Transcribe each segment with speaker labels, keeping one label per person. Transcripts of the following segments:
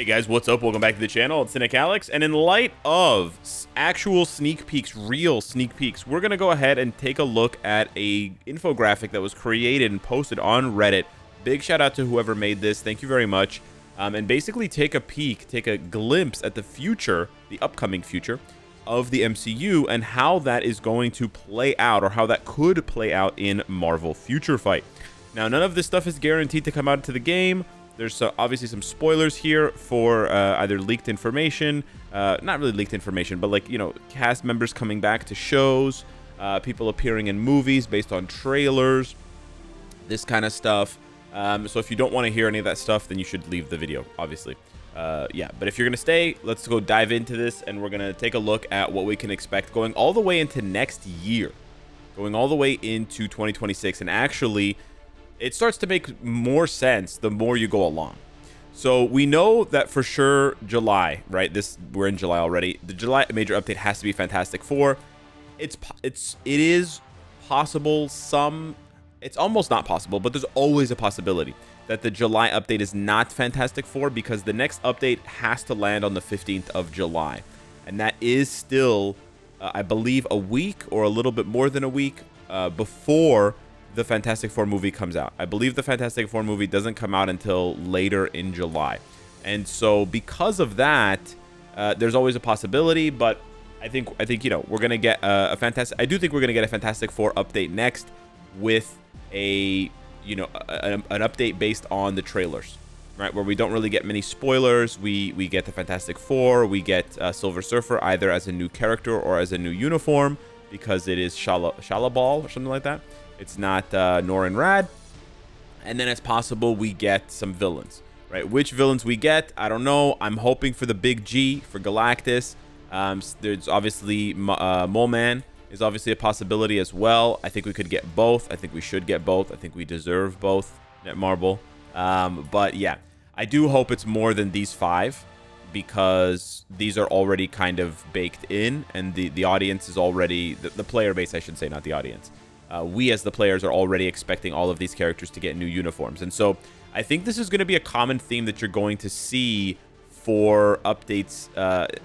Speaker 1: Hey guys, what's up? Welcome back to the channel. It's Cynicalex, and in light of actual sneak peeks, real sneak peeks, we're going to go ahead and take a look at a infographic that was created and posted on Reddit. Big shout out to whoever made this. Thank you very much. And basically take a peek, take a glimpse at the future, the upcoming future of the MCU and how that is going to play out, or how that could play out in Marvel Future Fight. Now, none of this stuff is guaranteed to come out into the game. There's obviously some spoilers here for either leaked information, not really leaked information, but like, you know, cast members coming back to shows, people appearing in movies based on trailers, this kind of stuff. So if you don't want to hear any of that stuff, then you should leave the video, obviously. Yeah, but if you're going to stay, let's go dive into this, and we're going to take a look at what we can expect going all the way into next year, going all the way into 2026, and actually it starts to make more sense the more you go along. So we know that for sure July, right? We're in July already. The July major update has to be Fantastic Four. It is possible. It's almost not possible, but there's always a possibility that the July update is not Fantastic Four, because the next update has to land on the 15th of July, and that is still, I believe, a week or a little bit more than a week before the Fantastic Four movie comes out. I believe the Fantastic Four movie doesn't come out until later in July. And so because of that, there's always a possibility, but I think you know, we're going to get a fantastic, I do think we're going to get a Fantastic Four update next with a, you know, an update based on the trailers, right? Where we don't really get many spoilers. We get the Fantastic Four, we get Silver Surfer either as a new character or as a new uniform, because it is Shala Ball or something like that. It's not Norin Rad. And then it's possible we get some villains, right? Which villains we get, I don't know. I'm hoping for the big G, for Galactus. There's obviously Mole Man is obviously a possibility as well. I think we could get both. I think we should get both. I think we deserve both at Marvel. But yeah, I do hope it's more than these 5, because these are already kind of baked in, and the audience is already, the player base, I should say, not the audience. We as the players are already expecting all of these characters to get new uniforms. And so I think this is going to be a common theme that you're going to see for updates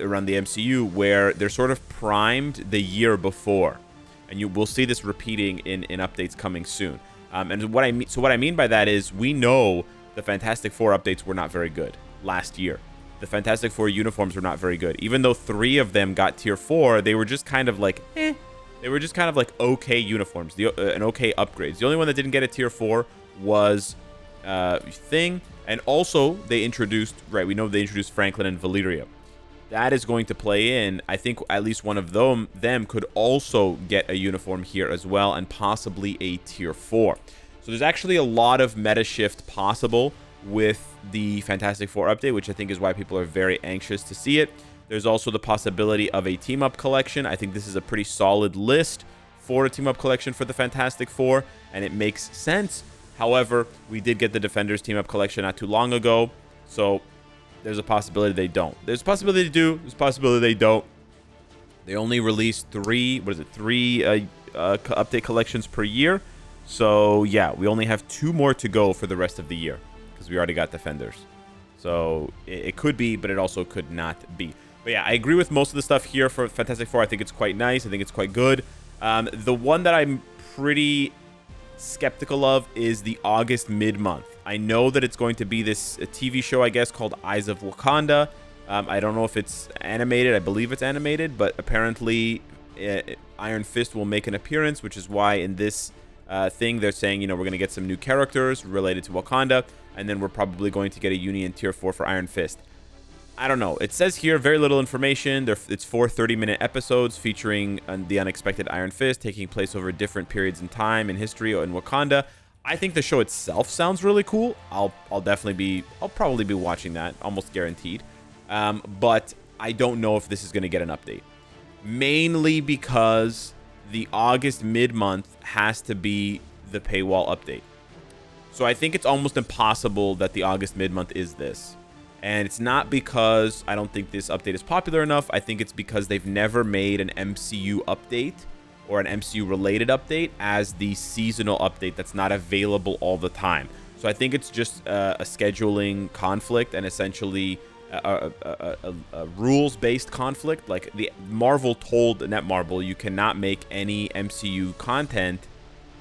Speaker 1: around the MCU, where they're sort of primed the year before. And you will see this repeating in updates coming soon. And what I mean by that is, we know the Fantastic Four updates were not very good last year. The Fantastic Four uniforms were not very good. Even though 3 of them got tier 4, they were just kind of like, eh. They were just kind of like okay uniforms, and okay upgrades. The only one that didn't get a tier 4 was Thing. And also they introduced, right, we know they introduced Franklin and Valeria. That is going to play in. I think at least one of them could also get a uniform here as well, and possibly a tier 4. So there's actually a lot of meta shift possible with the Fantastic Four update, which I think is why people are very anxious to see it. There's also the possibility of a team-up collection. I think this is a pretty solid list for a team-up collection for the Fantastic Four, and it makes sense. However, we did get the Defenders team-up collection not too long ago, so there's a possibility they don't. There's a possibility they do. There's a possibility they don't. They only release 3 update collections per year. So, yeah, we only have 2 more to go for the rest of the year, because we already got Defenders. So it could be, but it also could not be. But yeah, I agree with most of the stuff here for Fantastic Four. I think it's quite nice. I think it's quite good. The one that I'm pretty skeptical of is the August mid-month. I know that it's going to be this TV show, I guess, called Eyes of Wakanda. I don't know if it's animated. I believe it's animated, but apparently Iron Fist will make an appearance, which is why in this thing they're saying, you know, we're going to get some new characters related to Wakanda, and then we're probably going to get a Union tier 4 for Iron Fist. I don't know. It says here very little information. It's 4 30-minute episodes featuring the unexpected Iron Fist, taking place over different periods in time in history in Wakanda. I think the show itself sounds really cool. I'll probably be watching that, almost guaranteed. But I don't know if this is going to get an update. Mainly because the August mid-month has to be the paywall update. So I think it's almost impossible that the August mid-month is this. And it's not because I don't think this update is popular enough. I think it's because they've never made an MCU update or an MCU related update as the seasonal update that's not available all the time. So I think it's just a scheduling conflict, and essentially a rules-based conflict. Like the Marvel told Netmarble, you cannot make any MCU content,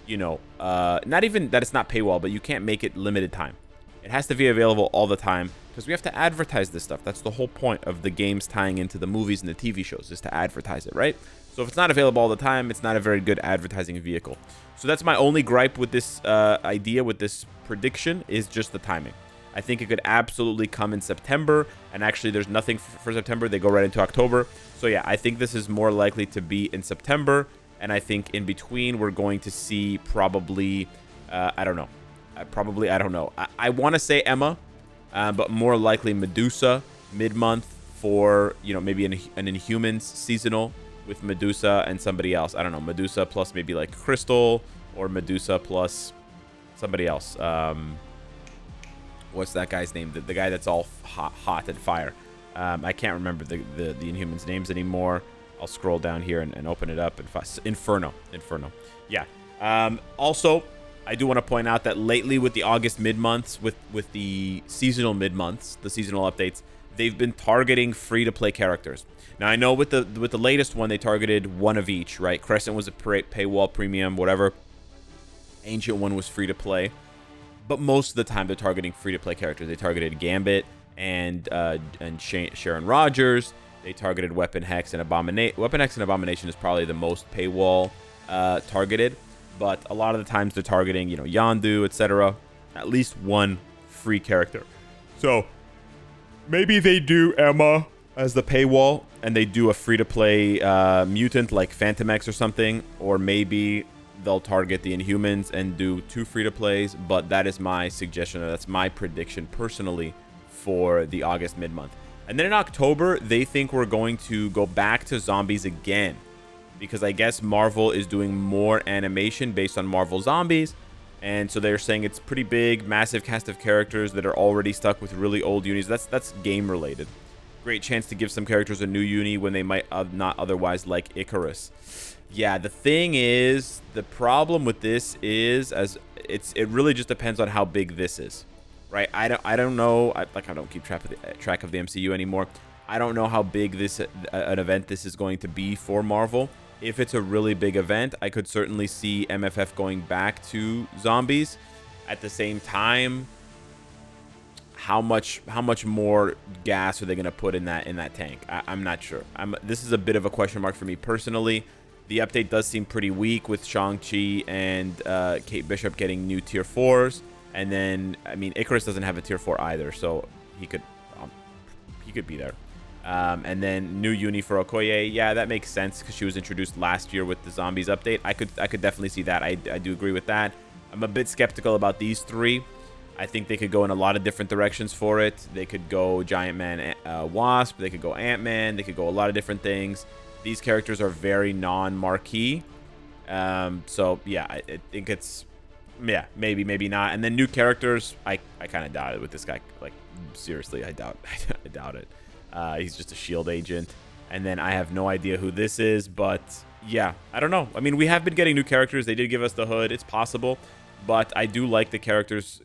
Speaker 1: you know, not even that it's not paywall, but you can't make it limited time. It has to be available all the time because we have to advertise this stuff. That's the whole point of the games tying into the movies and the TV shows, is to advertise it, right? So if it's not available all the time, it's not a very good advertising vehicle. So that's my only gripe with this idea, with this prediction, is just the timing. I think it could absolutely come in September, and actually there's nothing for September. They go right into October. So yeah, I think this is more likely to be in September, and I think in between we're going to see probably, I don't know. I want to say Emma, but more likely Medusa mid-month for, you know, maybe an Inhumans seasonal with Medusa and somebody else. I don't know, Medusa plus maybe like Crystal, or Medusa plus somebody else. What's that guy's name? The guy that's all hot and fire. I can't remember the Inhumans names anymore. I'll scroll down here and open it up. Inferno. Yeah. Also, I do want to point out that lately with the August mid-months, with the seasonal mid-months, the seasonal updates, they've been targeting free-to-play characters. Now, I know with the latest one, they targeted one of each, right? Crescent was a paywall premium, whatever. Ancient one was free-to-play. But most of the time, they're targeting free-to-play characters. They targeted Gambit and Sharon Rogers. They targeted Weapon Hex and Abomination. Weapon Hex and Abomination is probably the most paywall targeted. But a lot of the times, they're targeting, you know, Yondu, etc. At least one free character. So maybe they do Emma as the paywall, and they do a free-to-play mutant like Phantom X or something. Or maybe they'll target the Inhumans and do 2 free-to-plays, but that is my suggestion. That's my prediction personally for the August mid-month. And then in October, they think we're going to go back to zombies again, because I guess Marvel is doing more animation based on Marvel Zombies, and so they're saying it's pretty big, massive cast of characters that are already stuck with really old unis. That's game-related. Great chance to give some characters a new uni when they might not otherwise, like Icarus. Yeah, the thing is, the problem with this is, it really just depends on how big this is, right? I don't know. I don't keep track of the MCU anymore. I don't know how big an event this is going to be for Marvel. If it's a really big event, I could certainly see MFF going back to zombies. At the same time, how much more gas are they going to put in that tank? I'm not sure. This is a bit of a question mark for me personally. The update does seem pretty weak with Shang-Chi and Kate Bishop getting new tier 4s. And then, I mean, Icarus doesn't have a tier 4 either, so he could be there. And then new uni for Okoye. Yeah, that makes sense because she was introduced last year with the zombies update. I could definitely see that. I do agree with that. I'm a bit skeptical about these 3. I think they could go in a lot of different directions for it. They could go Giant Man, Wasp. They could go Ant-Man. They could go a lot of different things. These characters are very non-marquee. So, yeah, I think it's... Yeah, maybe not. And then new characters, I kind of doubt it with this guy. Like, seriously, I doubt it. He's just a S.H.I.E.L.D. agent. And then I have no idea who this is, but yeah, I don't know. I mean, we have been getting new characters. They did give us the Hood. It's possible. But I do like the characters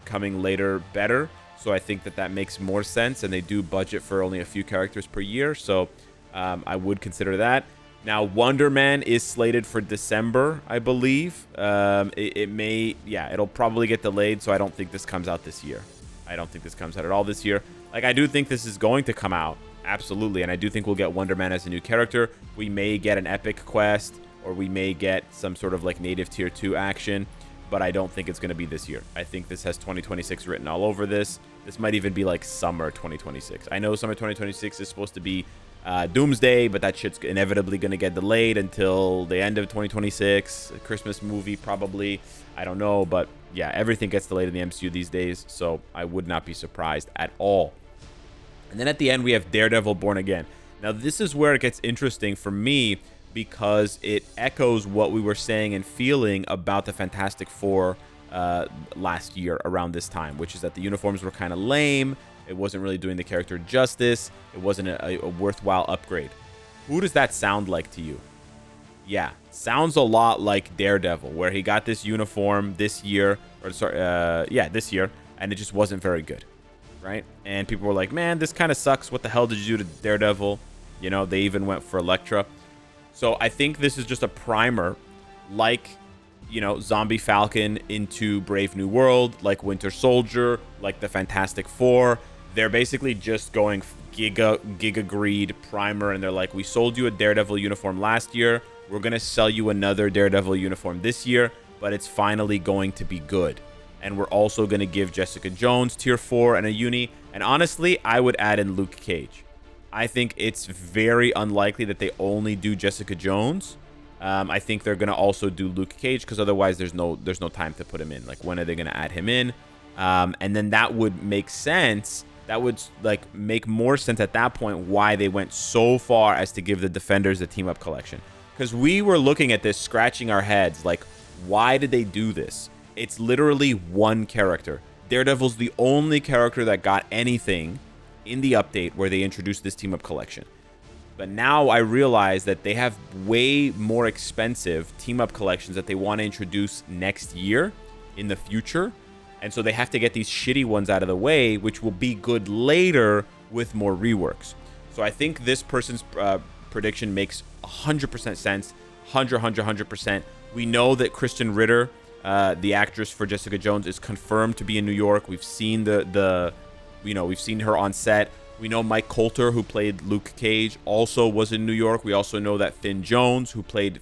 Speaker 1: coming later better. So I think that makes more sense. And they do budget for only a few characters per year. So I would consider that. Now, Wonderman is slated for December, I believe. It'll probably get delayed. So I don't think this comes out this year. I don't think this comes out at all this year. Like, I do think this is going to come out. Absolutely. And I do think we'll get Wonderman as a new character. We may get an epic quest, or we may get some sort of like native tier 2 action, but I don't think it's going to be this year. I think this has 2026 written all over this. This might even be like summer 2026. I know summer 2026 is supposed to be Doomsday, but that shit's inevitably going to get delayed until the end of 2026. A Christmas movie, probably. I don't know, but yeah, everything gets delayed in the MCU these days, so I would not be surprised at all. And then at the end, we have Daredevil Born Again. Now, this is where it gets interesting for me because it echoes what we were saying and feeling about the Fantastic Four last year around this time, which is that the uniforms were kind of lame. It wasn't really doing the character justice. It wasn't a worthwhile upgrade. Who does that sound like to you? Yeah, sounds a lot like Daredevil, where he got this uniform this year, this year, and it just wasn't very good. right? And people were like, man, this kind of sucks. What the hell did you do to Daredevil? You know, they even went for Elektra. So I think this is just a primer, like, you know, Zombie Falcon into Brave New World, like Winter Soldier, like the Fantastic Four. They're basically just going Giga Greed primer, and they're like, we sold you a Daredevil uniform last year. We're going to sell you another Daredevil uniform this year, but it's finally going to be good. And we're also going to give Jessica Jones tier 4 and a uni. And honestly, I would add in Luke Cage. I think it's very unlikely that they only do Jessica Jones. I think they're going to also do Luke Cage, because otherwise there's no time to put him in. Like, when are they going to add him in? And then that would make sense. That would like make more sense at that point why they went so far as to give the Defenders the team-up collection. Because we were looking at this, scratching our heads, like, why did they do this? It's literally one character. Daredevil's the only character that got anything in the update where they introduced this team-up collection. But now I realize that they have way more expensive team-up collections that they want to introduce next year in the future. And so they have to get these shitty ones out of the way, which will be good later with more reworks. So I think this person's prediction makes 100% sense. 100%. We know that Kristen Ritter, the actress for Jessica Jones, is confirmed to be in New York. We've seen we've seen her on set. We know Mike Coulter, who played Luke Cage, also was in New York. We also know that Finn Jones, who played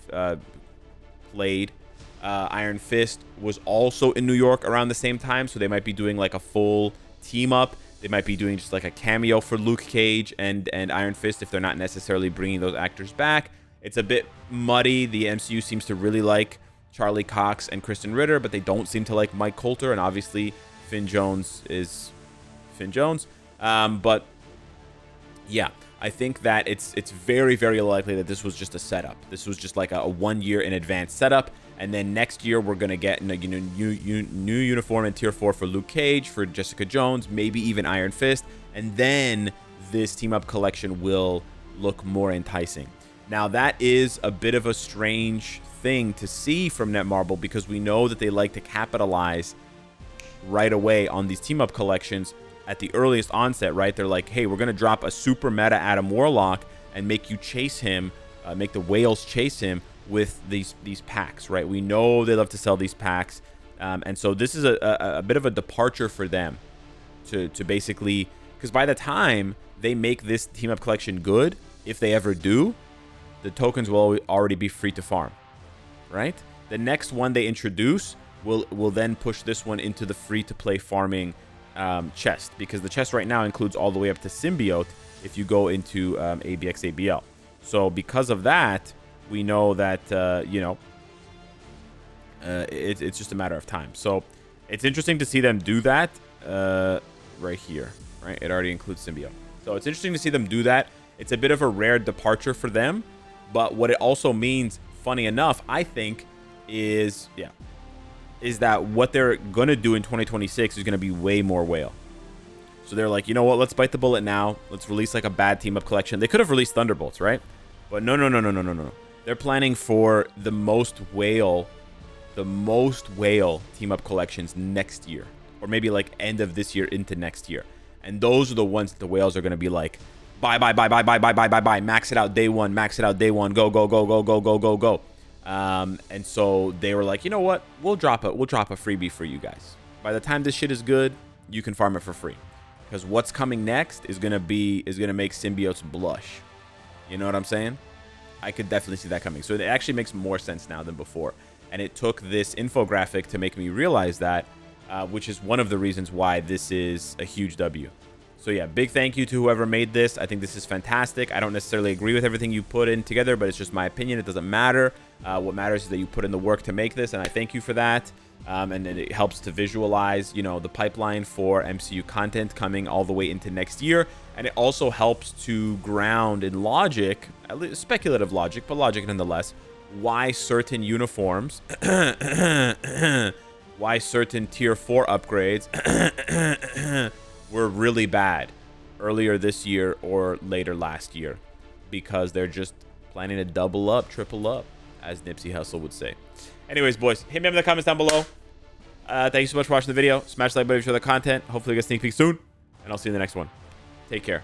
Speaker 1: Iron Fist, was also in New York around the same time. So they might be doing like a full team up. They might be doing just like a cameo for Luke Cage and Iron Fist if they're not necessarily bringing those actors back. It's a bit muddy. The MCU seems to really like Charlie Cox and Kristen Ritter, but they don't seem to like Mike Coulter. And obviously Finn Jones is Finn Jones. But yeah, I think that it's very, very likely that this was just a setup. This was just like a 1 year in advance setup. And then next year, we're going to get new uniform in tier 4 for Luke Cage, for Jessica Jones, maybe even Iron Fist. And then this team-up collection will look more enticing. Now, that is a bit of a strange thing to see from Netmarble, because we know that they like to capitalize right away on these team-up collections at the earliest onset, right? They're like, hey, we're going to drop a super meta Adam Warlock and make you chase him, make the whales chase him with these packs, right? We know they love to sell these packs. And so this is a bit of a departure for them to basically, because by the time they make this team-up collection good, if they ever do, the tokens will already be free to farm, right? The next one they introduce will then push this one into the free-to-play farming chest, because the chest right now includes all the way up to Symbiote if you go into ABX ABL. So because of that, we know that it's just a matter of time. So it's interesting to see them do that right here, right? It already includes Symbiote. So it's interesting to see them do that. It's a bit of a rare departure for them, but what it also means, funny enough, I think, is that what they're going to do in 2026 is going to be way more whale. So they're like, you know what? Let's bite the bullet now. Let's release like a bad team-up collection. They could have released Thunderbolts, right? But no. They're planning for the most whale team-up collections next year, or maybe like end of this year into next year. And those are the ones that the whales are going to be like, buy, max it out day one, go. And so they were like, you know what? We'll drop a freebie for you guys. By the time this shit is good, you can farm it for free, because what's coming next is gonna make symbiotes blush. You know what I'm saying? I could definitely see that coming. So it actually makes more sense now than before. And it took this infographic to make me realize that, which is one of the reasons why this is a huge W. So yeah, big thank you to whoever made this. I think this is fantastic. I don't necessarily agree with everything you put in together, but it's just my opinion. It doesn't matter. What matters is that you put in the work to make this, and I thank you for that. And it helps to visualize, the pipeline for MCU content coming all the way into next year. And it also helps to ground in logic, at least speculative logic, but logic nonetheless, why certain uniforms, why certain tier 4 upgrades were really bad earlier this year or later last year, because they're just planning to double up, triple up, as Nipsey Hussle would say. Anyways, boys, hit me up in the comments down below. Thank you so much for watching the video. Smash the like button for the content. Hopefully we get a sneak peek soon. and I'll see you in the next one. Take care.